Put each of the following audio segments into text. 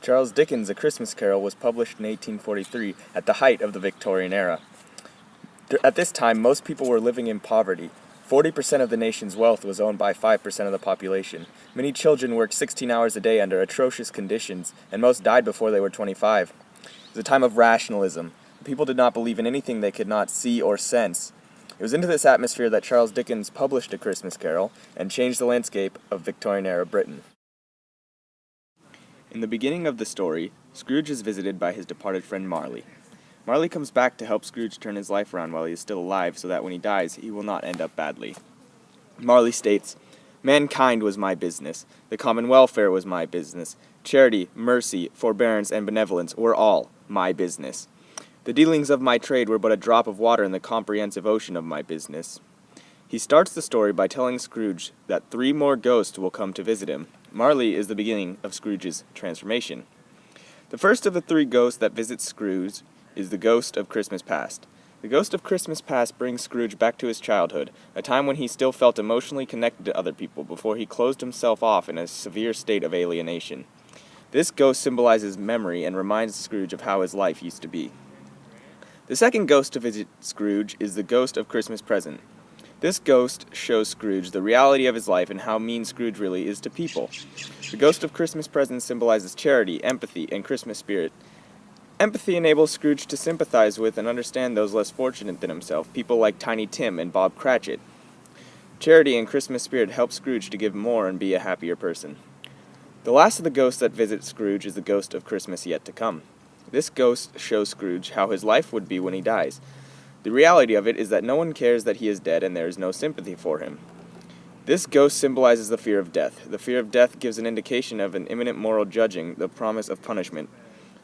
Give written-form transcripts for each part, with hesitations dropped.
Charles Dickens' A Christmas Carol was published in 1843 at the height of the Victorian era. At this time, most people were living in poverty. 40% of the nation's wealth was owned by 5% of the population. Many children worked 16 hours a day under atrocious conditions, and most died before they were 25. It was a time of rationalism. People did not believe in anything they could not see or sense. It was into this atmosphere that Charles Dickens published A Christmas Carol and changed the landscape of Victorian-era Britain. In the beginning of the story, Scrooge is visited by his departed friend Marley. Marley comes back to help Scrooge turn his life around while he is still alive so that when he dies, he will not end up badly. Marley states, "Mankind was my business. The common welfare was my business. Charity, mercy, forbearance, and benevolence were all my business. The dealings of my trade were but a drop of water in the comprehensive ocean of my business." He starts the story by telling Scrooge that 3 more ghosts will come to visit him. Marley is the beginning of Scrooge's transformation. The first of the 3 ghosts that visit Scrooge is the ghost of Christmas Past. The ghost of Christmas Past brings Scrooge back to his childhood, a time when he still felt emotionally connected to other people before he closed himself off in a severe state of alienation. This ghost symbolizes memory and reminds Scrooge of how his life used to be. The second ghost to visit Scrooge is the ghost of Christmas Present. This ghost shows Scrooge the reality of his life and how mean Scrooge really is to people. The ghost of Christmas Present symbolizes charity, empathy, and Christmas spirit. Empathy enables Scrooge to sympathize with and understand those less fortunate than himself, people like Tiny Tim and Bob Cratchit. Charity and Christmas spirit help Scrooge to give more and be a happier person. The last of the ghosts that visit Scrooge is the ghost of Christmas Yet to Come. This ghost shows Scrooge how his life would be when he dies. The reality of it is that no one cares that he is dead and there is no sympathy for him. This ghost symbolizes the fear of death. The fear of death gives an indication of an imminent moral judging, the promise of punishment.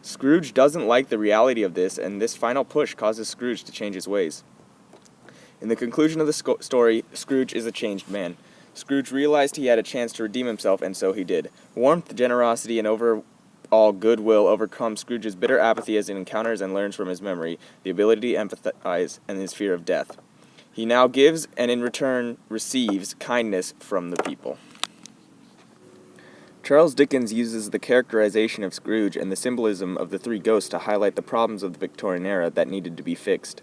Scrooge doesn't like the reality of this, and this final push causes Scrooge to change his ways. In the conclusion of the story, Scrooge is a changed man. Scrooge realized he had a chance to redeem himself, and so he did. Warmth, generosity, and overall goodwill overcome Scrooge's bitter apathy as he encounters and learns from his memory the ability to empathize and his fear of death. He now gives and in return receives kindness from the people. Charles Dickens uses the characterization of Scrooge and the symbolism of the 3 ghosts to highlight the problems of the Victorian era that needed to be fixed.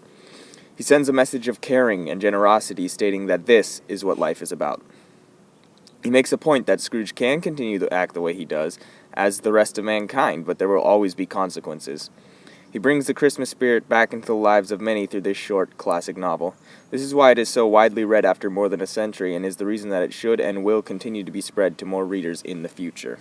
He sends a message of caring and generosity, stating that this is what life is about. He makes a point that Scrooge can continue to act the way he does, as the rest of mankind, but there will always be consequences. He brings the Christmas spirit back into the lives of many through this short, classic novel. This is why it is so widely read after more than a century, and is the reason that it should and will continue to be spread to more readers in the future.